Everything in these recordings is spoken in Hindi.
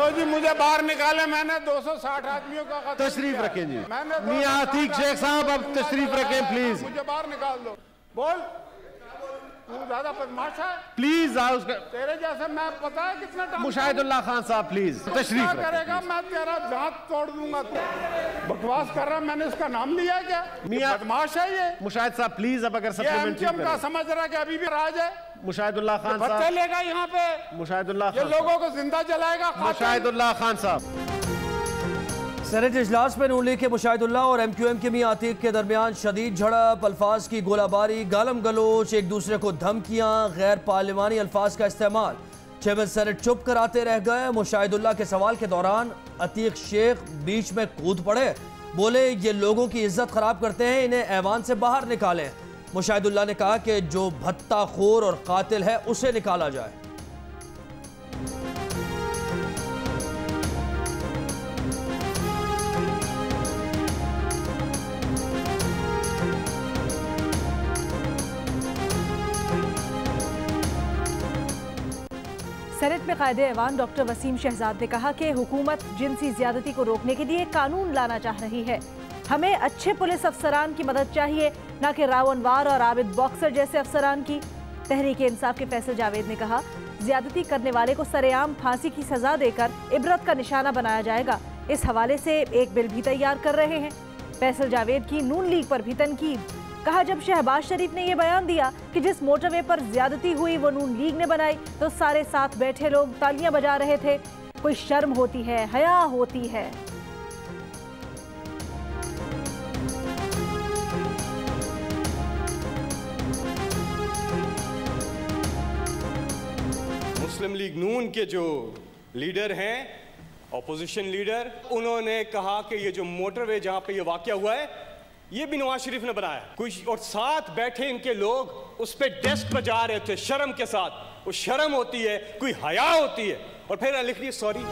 लो जी, मुझे बाहर निकाले। मैंने 260 आदमियों का कत्ल तशरीफ रखें जी। मैंने मियां अतीक शेख साहब अब तशरीफ रखें प्लीज। मुझे बाहर निकाल दो। बोल, तू ज्यादा बदमाश है प्लीज। तेरे जैसे मैं पता है कितना टाइम। मुशाहिदुल्लाह खान साहब प्लीज तशरीफ करेगा, मैं तेरा दांत तोड़ दूंगा। तू बकवास कर रहा, मैंने इसका नाम लिया है क्या? मियां बदमाश है ये। मुशाहिद साहब प्लीज, अब अगर एमजीएम का समझ रहा है कि अभी भी राज है। मुशाहिदुल्लाह खान साहब लेगा यहाँ पे, मुशाहिदुल्लाह ये लोगों को जिंदा जलाएगा। मुशाहिदुल्लाह खान साहब। सेनेट इजलास में नून लीग के मुशाहिदुल्लाह और एमक्यूएम के मियां अतीक के दरमियान शदीद झड़प, अल्फाज की गोलाबारी, गालम गलोच, एक दूसरे को धमकियां, गैर पार्लिमानी अल्फाज का इस्तेमाल। चेयरमैन सेनेट चुप कराते रह गए। मुशाहिदुल्लाह के सवाल के दौरान अतीक शेख बीच में कूद पड़े, बोले ये लोगों की इज्जत खराब करते हैं, इन्हें ऐवान से बाहर निकालें। मुशाहिदुल्लाह ने कहा कि जो भत्ताखोर और कातिल है उसे निकाला जाए। सेनेट में कायदे ऐवान डॉक्टर वसीम शहजाद ने कहा कि हुकूमत जिनसी ज्यादती को रोकने के लिए कानून लाना चाह रही है। हमें अच्छे पुलिस अफसरान की मदद चाहिए, न कि रावनवार और आबिद बॉक्सर जैसे अफसरान की। तहरीक इंसाफ के फैसल जावेद ने कहा, ज्यादती करने वाले को सरेआम फांसी की सजा देकर इबरत का निशाना बनाया जाएगा। इस हवाले से एक बिल भी तैयार कर रहे हैं। फैसल जावेद की नून लीग पर भी तनकीद। कहा, जब शहबाज शरीफ ने यह बयान दिया कि जिस मोटरवे पर ज्यादती हुई वो नून लीग ने बनाई, तो सारे साथ बैठे लोग तालियां बजा रहे थे। कोई शर्म होती है, हया होती है। मुस्लिम लीग नून के जो लीडर हैं, ऑपोजिशन लीडर, उन्होंने कहा कि ये जो मोटरवे जहां पे ये वाकया हुआ है ये भी नवाज शरीफ ने बनाया कुछ, और साथ बैठे इनके लोग उस पे डेस्क पर जा रहे थे शर्म के साथ। वो शर्म होती है, कोई हया होती है। और फिर लिख लिया सॉरी।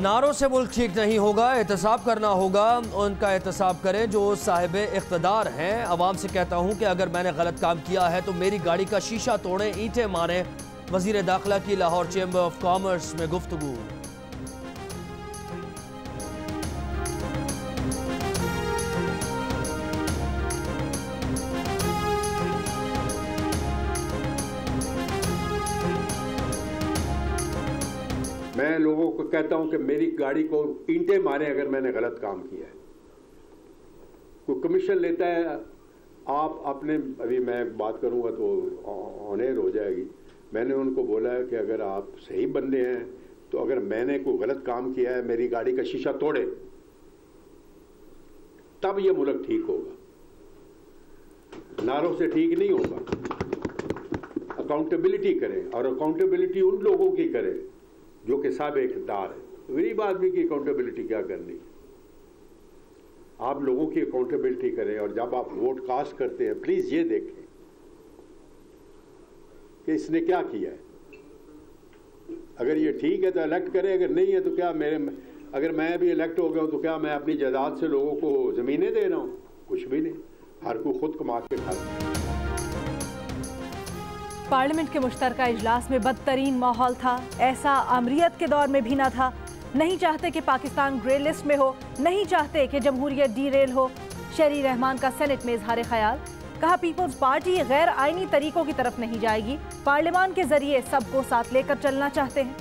नारों से मुल्क ठीक नहीं होगा, एहतसाब करना होगा। उनका एहतसाब करें जो साहिब इख्तदार हैं। अवाम से कहता हूं कि अगर मैंने गलत काम किया है तो मेरी गाड़ी का शीशा तोड़ें, ईंटें मारें। वजीर दाखिला की लाहौर चेंबर ऑफ कॉमर्स में गुफ्तगू। मैं लोगों को कहता हूं कि मेरी गाड़ी को ईंटें मारें अगर मैंने गलत काम किया है। कोई कमीशन लेता है, आप अपने, अभी मैं बात करूंगा तो ऑनेर हो जाएगी। मैंने उनको बोला है कि अगर आप सही बंदे हैं तो अगर मैंने कोई गलत काम किया है, मेरी गाड़ी का शीशा तोड़े, तब यह मुल्क ठीक होगा। नारों से ठीक नहीं होगा। अकाउंटेबिलिटी करें, और अकाउंटेबिलिटी उन लोगों की करें जो कि साहब इख्तियार है। गरीब आदमी की अकाउंटेबिलिटी क्या करनी है? आप लोगों की अकाउंटेबिलिटी करें, और जब आप वोट कास्ट करते हैं प्लीज ये देखें कि इसने क्या किया है। अगर ये ठीक है तो इलेक्ट करें, अगर नहीं है तो क्या अगर मैं भी इलेक्ट हो गया हूं तो क्या मैं अपनी जायदाद से लोगों को जमीनें दे रहा हूं? कुछ भी नहीं, हर कोई खुद कमा के खाता। पार्लियामेंट के मुश्तरका इजलास में बदतरीन माहौल था। ऐसा अमरीयत के दौर में भी न था। नहीं चाहते कि पाकिस्तान ग्रे लिस्ट में हो, नहीं चाहते कि जमहूरियत डीरेल हो। शहरी रहमान का सेनेट में इजहार ख्याल। कहा, पीपल्स पार्टी गैर आईनी तरीकों की तरफ नहीं जाएगी, पार्लियामान के जरिए सबको साथ लेकर चलना चाहते हैं।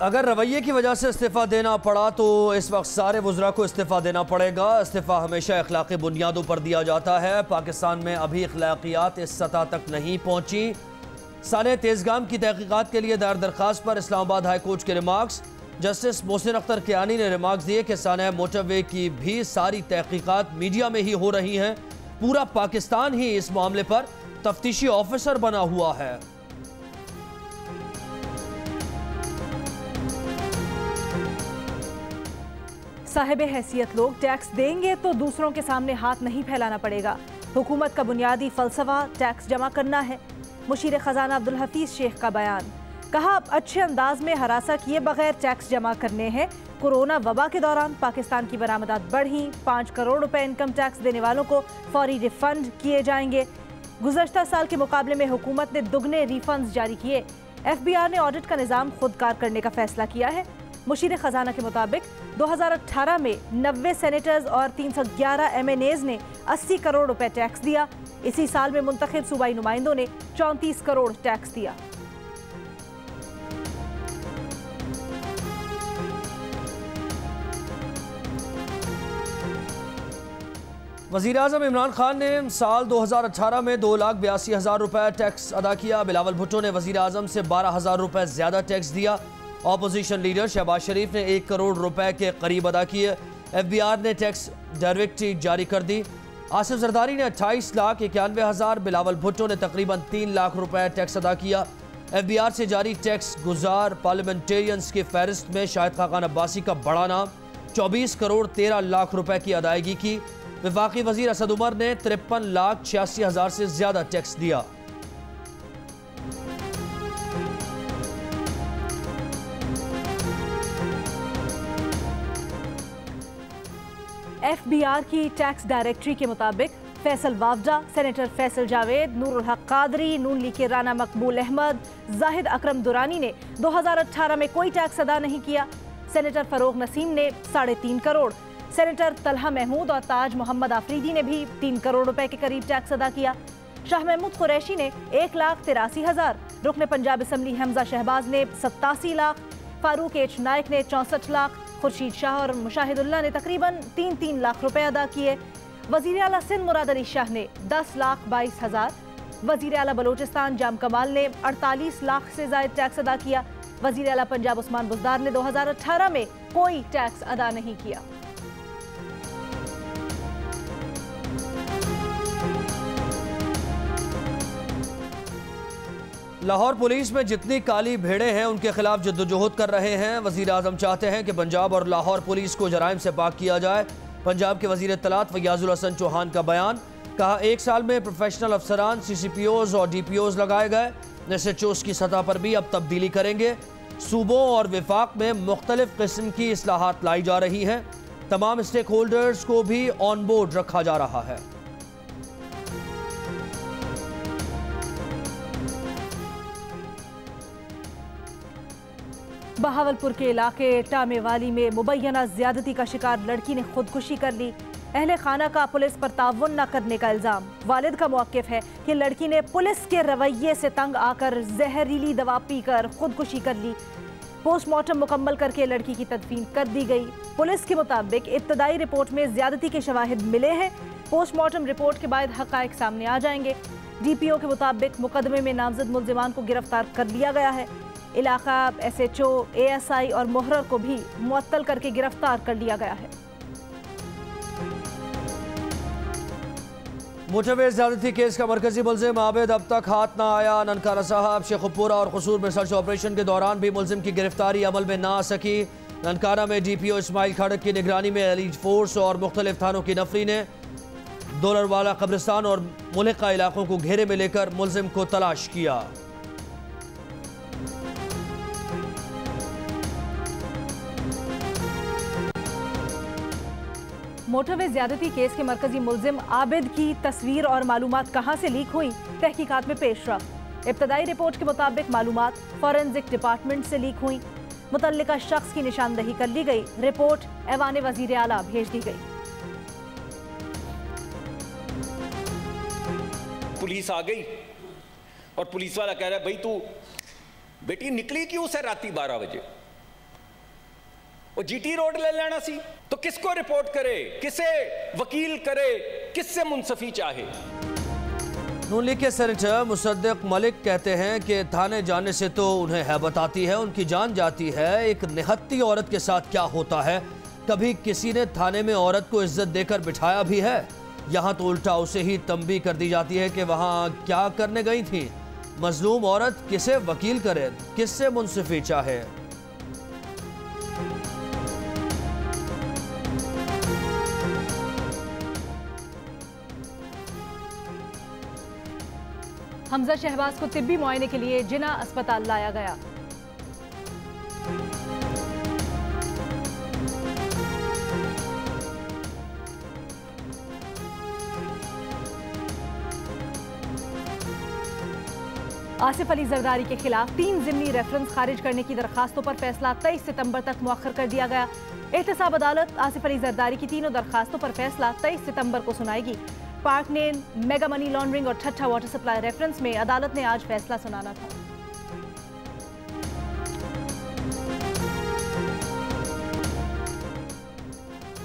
अगर रवैये की वजह से इस्तीफ़ा देना पड़ा तो इस वक्त सारे वज़रा को इस्तीफ़ा देना पड़ेगा। इस्तीफ़ा हमेशा अखलाक़ी बुनियादों पर दिया जाता है। पाकिस्तान में अभी अखलाक़ियात इस सतह तक नहीं पहुँची। साने तेज़गाम की तहक़ीक़ात के लिए दायर दरख्वास्त पर इस्लामाबाद हाई कोर्ट के रिमार्क्स। जस्टिस मोहसिन अख्तर कियानी ने रिमार्क्स दिए कि साने मोटरवे की भी सारी तहक़ीक़ात मीडिया में ही हो रही हैं। पूरा पाकिस्तान ही इस मामले पर तफ्तीशी ऑफिसर बना हुआ है। साहिब हैसियत लोग टैक्स देंगे तो दूसरों के सामने हाथ नहीं फैलाना पड़ेगा। हुकूमत का बुनियादी फलसफा टैक्स जमा करना है। मुशीर खजाना अब्दुल हफीज शेख का बयान। कहा अच्छे अंदाज में हरासा किए बगैर टैक्स जमा करने हैं। कोरोना वबा के दौरान पाकिस्तान की बरामदात बढ़ी, 5 करोड़ रुपए इनकम टैक्स देने वालों को फौरी रिफंड किए जाएंगे। गुज़श्ता साल के मुकाबले में हुकूमत ने दुगने रिफंड्स जारी किए। FBI ने ऑडिट का निज़ाम खुदकार करने का फैसला किया है। मुशीर खजाना के मुताबिक 2018 में 90 सेनेटर्स और 311 MNAs ने 80 करोड़ रुपए टैक्स दिया। इसी साल में मुंतखब सूबाई नुमाइंदों ने 34 करोड़ टैक्स दिया। वज़ीर-ए-आज़म इमरान खान ने साल 2018 में 2,82,000 रुपए टैक्स अदा किया। बिलावल भुट्टो ने वज़ीर-ए-आज़म से 12,000 रुपए ज़्यादा टैक्स दिया। ऑपोजिशन लीडर शहबाज शरीफ ने 1 करोड़ रुपए के करीब अदा किए। FBR ने टैक्स डायरेक्टिव जारी कर दी। आसिफ जरदारी ने 28,91,000, बिलावल भुट्टो ने तकरीबन 3 लाख रुपए टैक्स अदा किया। FBR से जारी टैक्स गुजार पार्लियामेंटेरियंस की फहरिस्त में शाहिद खाकान अब्बासी का बड़ा नाम, 24 करोड़ 13 लाख रुपए की अदायगी की। वफाकी वजीर असद उमर ने 53,86,000 से ज्यादा टैक्स दिया। FBR की टैक्स डायरेक्टरी के मुताबिक फैसल वावडा, सेनेटर फैसल जावेद, नूरुल हक कादरी, नून लीग के राना मकबूल अहमद, जाहिद अकरम दुरानी ने 2018 में कोई टैक्स अदा नहीं किया। सेनेटर फरोग नसीम ने 3.5 करोड़, सेनेटर तलहा महमूद और ताज मोहम्मद आफरीदी ने भी 3 करोड़ रुपए के करीब टैक्स अदा किया। शाह महमूद कुरैशी ने 1,83,000, रुकन पंजाब असम्बली हमजा शहबाज ने 87 लाख, फारूक एच नायक ने 64 लाख, खुर्शीद शाह और मुशाहिदुल्लाह ने तकरीबन 3-3 लाख रुपए अदा किए। वजीर आला सिंध मुराद अली शाह ने 10,22,000, वजीर आला बलोचिस्तान जाम कमाल ने 48 लाख से ज्यादा टैक्स अदा किया। वजीर आला पंजाब उस्मान बुज़दार ने 2018 में कोई टैक्स अदा नहीं किया। लाहौर पुलिस में जितनी काली भेड़ें हैं उनके खिलाफ जद्दोजहद कर रहे हैं। वजीर आज़म चाहते हैं कि पंजाब और लाहौर पुलिस को जराइम से पाक किया जाए। पंजाब के वजीर इत्तलात फयाजुल हसन चौहान का बयान, कहा 1 साल में प्रोफेशनल अफसरान CCPOs और DPOs लगाए गए। SHOs की सतह पर भी अब तब्दीली करेंगे। सूबों और विफाक में मुख्तलिफ किस्म की इस्लाहात लाई जा रही हैं। तमाम स्टेक होल्डर्स को भी ऑन बोर्ड रखा जा रहा है। बहावलपुर के इलाके टामेवाली में मुबैना ज्यादती का शिकार लड़की ने खुदकुशी कर ली। अहले खाना का पुलिस पर ताउन न करने का इल्जाम। वालिद का मौक़िफ़ है कि लड़की ने पुलिस के रवैये से तंग आकर जहरीली दवा पीकर खुदकुशी कर ली। पोस्टमार्टम मुकम्मल करके लड़की की तदफीन कर दी गई। पुलिस के मुताबिक इब्तदाई रिपोर्ट में ज्यादती के शवाहिद मिले हैं। पोस्टमार्टम रिपोर्ट के बाद हक़ाइक़ सामने आ जाएंगे। DPO के मुताबिक मुकदमे में नामजद मुल्ज़िमान को गिरफ्तार कर लिया गया है। इलाका SHO, ASI और मोहर्रर को भी मुअत्तल करके गिरफ्तार कर लिया गया है। मोटरवे ज्यादती केस का मरकजी मुल्जिम आबिद अब तक हाथ ना आया। ननकाना साहब, शेखुपुरा और कसूर में सर्च ऑपरेशन के दौरान भी मुल्जिम की गिरफ्तारी अमल में ना आ सकी। ननकाना में DPO इस्माइल खड़क की निगरानी में एलीट फोर्स और मुख्तलिफ थानों की नफरी ने डॉलरवाला कब्रिस्तान और मुल्का इलाकों को घेरे में लेकर मुल्जिम को तलाश किया। मोटरवे ज्यादती केस के मरकजी मुल्जिम आबिद की तस्वीर और मालूमात कहां से लीक हुई, तहकीकात में पेशरफ। इब्तदाई रिपोर्ट के मुताबिक मालूमात फॉरेंसिक डिपार्टमेंट से लीक हुई। मुतल्लिका शख्स की निशानदही कर ली गई। रिपोर्ट ऐवान वजीर आला भेज दी गई। पुलिस आ गई और पुलिस वाला कह रहा है, भाई तू बेटी निकली क्यों से राती 12 बजे? वो GT रोड ले लेना सी तो किसको रिपोर्ट करे, किसे वकील करे, किससे मुंसफी चाहे? नून लीग के सेनेटर मुसद्दिक मलिक कहते हैं कि थाने जाने से तो उन्हें हैबत आती है, उनकी जान जाती है। एक निहत्ती औरत के साथ क्या होता है, कभी किसी ने थाने में औरत को इज्जत देकर बिठाया भी है? यहाँ तो उल्टा उसे ही तंबी कर दी जाती है कि वहाँ क्या करने गई थी। मजलूम औरत किसे वकील करे, किससे मुंसफी चाहे? हमजा शहबाज को तिब्बी मुआयने के लिए जिना अस्पताल लाया गया। आसिफ अली जरदारी के खिलाफ 3 ज़िमनी रेफरेंस खारिज करने की दरखास्तों पर फैसला 23 सितंबर तक मुअख्खर कर दिया गया। एहतसाब अदालत आसिफ अली जरदारी की तीनों दरखास्तों पर फैसला 23 सितंबर को सुनाएगी। पाक ने मेगा मनी लॉन्ड्रिंग और ठट्ठा वाटर सप्लाई रेफरेंस में अदालत ने आज फैसला सुनाना था।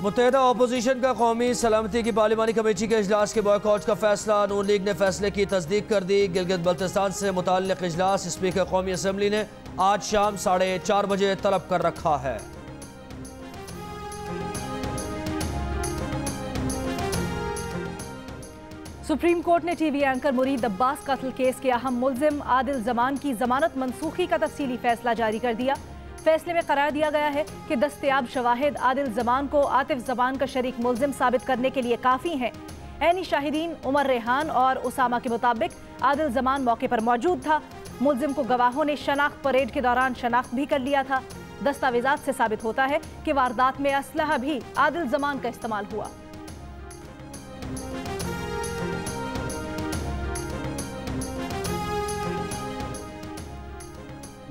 मुत्तहिदा अपोजिशन का कौमी सलामती की पार्लिमानी कमेटी के इजलास के बॉयकॉट का फैसला। नून लीग ने फैसले की तस्दीक कर दी। गिलगित बल्तिस्तान से मुताल्लिक इजलास स्पीकर कौमी असम्बली ने आज शाम 4:30 बजे तलब कर रखा है। सुप्रीम कोर्ट ने टीवी एंकर मुरीद अब्बास कत्ल केस के अहम मुल्जिम आदिल जमान की जमानत मनसूखी का तफसीली फैसला जारी कर दिया। फैसले में करार दिया गया है कि दस्तयाब शवाहिद आदिल जमान को आतिफ जमान का शरीक मुल्जिम साबित करने के लिए काफ़ी हैं। ऐनी शाहिदीन उमर रेहान और उसामा के मुताबिक आदिल जमान मौके पर मौजूद था। मुल्जिम को गवाहों ने शनाख्त परेड के दौरान शनाख्त भी कर लिया था। दस्तावेजात से साबित होता है कि वारदात में असलहा भी आदिल जमान का इस्तेमाल हुआ।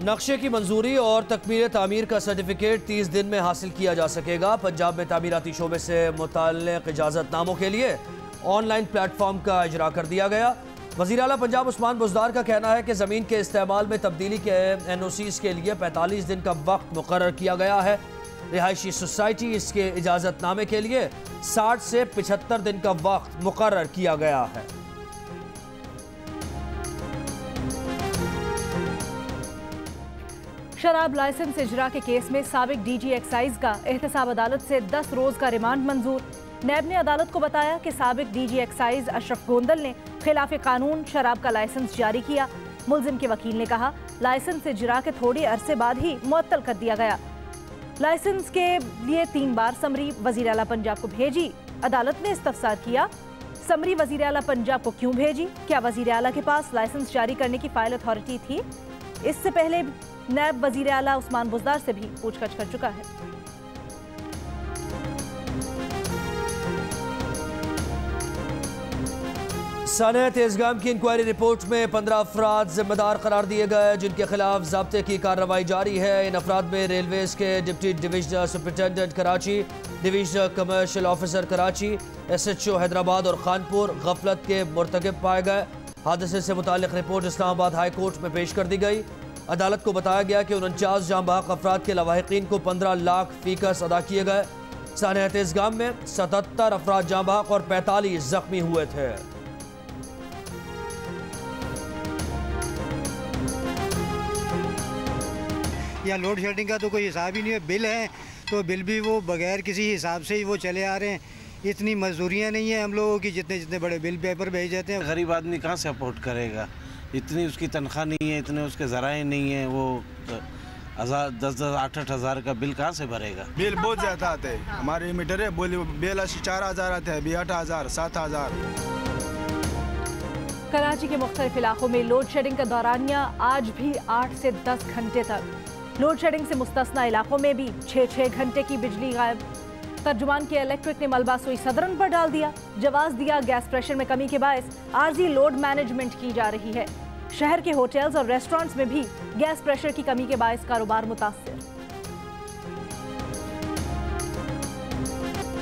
नक्शे की मंजूरी और तकमील तामीर का सर्टिफिकेट 30 दिन में हासिल किया जा सकेगा। पंजाब में तामीराती शोबे से मुताल्लिक़ इजाज़तनामों के लिए ऑनलाइन प्लेटफॉर्म का इजरा कर दिया गया। वज़ीर आला पंजाब उस्मान बुज़दार का कहना है कि ज़मीन के इस्तेमाल में तब्दीली के NOCs के लिए 45 दिन का वक्त मुकर्रर किया गया है। रिहायशी सोसाइटी इसके इजाज़तनामे के लिए 60 से 75 दिन का वक्त मुकर्रर किया गया है। शराब लाइसेंस इजरा के केस में साबिक DG एक्साइज का एहतसाब अदालत से 10 रोज का रिमांड मंजूर। नैब ने अदालत को बताया कि साबिक DG एक्साइज अशरफ गोंदल ने खिलाफ कानून शराब का लाइसेंस जारी किया। मुल्जिम के वकील ने कहा लाइसेंस इजरा के थोड़े अरसे बाद ही मुअत्तल कर दिया गया। लाइसेंस के लिए 3 बार समरी वज़ीर आला पंजाब को भेजी। अदालत ने इस्तफसार किया समरी वज़ीर आला पंजाब को क्यों भेजी, क्या वज़ीर आला के पास लाइसेंस जारी करने की फाइल अथॉरिटी थी। इससे पहले नैब वज़ीर आला उस्मान बुज़दार से भी पूछताछ कर चुका है। सानिया तेजगाम की इंक्वायरी रिपोर्ट में 15 अफराद जिम्मेदार करार दिए गए जिनके खिलाफ ज़ब्ते की कार्रवाई जारी है। इन अफराद में रेलवेज के deputy divisional superintendent Karachi, divisional commercial officer Karachi, SHO Hyderabad और खानपुर गफलत के मुर्तकिब पाए गए। हादसे से मुताल्लिक रिपोर्ट इस्लामाबाद हाई कोर्ट में पेश कर दी गई। अदालत को बताया गया कि 49 जाँ बहक अफराद के लवाहिकीन को 15 लाख फीकस अदा किए गए। सानिया तेजगाम में 77 अफराद जाँ बहक और 45 जख्मी हुए थे। या लोड शेडिंग का तो कोई हिसाब ही नहीं है। बिल है तो बिल भी वो बगैर किसी हिसाब से ही वो चले आ रहे हैं। इतनी मजदूरियाँ नहीं है हम लोगों की जितने बड़े बिल पेपर भेज जाते हैं। गरीब आदमी कहाँ से अफोर्ड करेगा, इतनी उसकी तनख्वाह नहीं है, इतने उसके ज़राए नहीं है, वो 10-10, 8-8 हज़ार का बिल कहाँ से भरेगा। बिल बहुत ज़्यादा आते हैं। हमारे मीटर है बिल 4,000 आते हैं, अभी 8,000 7,000। कराची के मुख्तलिफ इलाकों में लोड शेडिंग का दौरानिया आज भी 8 से 10 घंटे तक। लोड शेडिंग से मुस्तस्ना इलाकों में भी 6-6 घंटे की बिजली गायब। तर्जुमान के इलेक्ट्रिक ने मलबा सुई सदरन पर डाल दिया। जवाब दिया गैस प्रेशर में कमी के बायस आर्जी लोड मैनेजमेंट की जा रही है। शहर के होटल्स और रेस्टोरेंट्स में भी गैस प्रेशर की कमी के बायस कारोबार मुतासिर।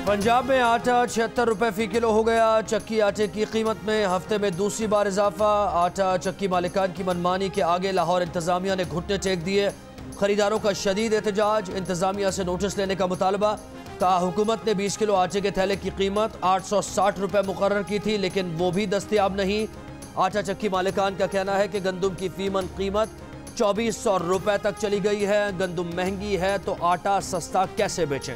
पंजाब में आटा 76 रुपए फी किलो हो गया। चक्की आटे की कीमत में हफ्ते में दूसरी बार इजाफा। आटा चक्की मालिकान की मनमानी के आगे लाहौर इंतजामिया ने घुटने टेक दिए। खरीदारों का शदीद एहतजाज, इंतजामिया से नोटिस लेने का मुतालबा। कहा हुकूमत ने 20 किलो आटे के थैले की कीमत 860 रुपए मुकर्रर की थी लेकिन वो भी दस्तयाब नहीं। आटा चक्की मालिकान का कहना है कि गंदुम की फीमन कीमत 2400 रुपए तक चली गई है। गंदुम महंगी है तो आटा सस्ता कैसे बेचें।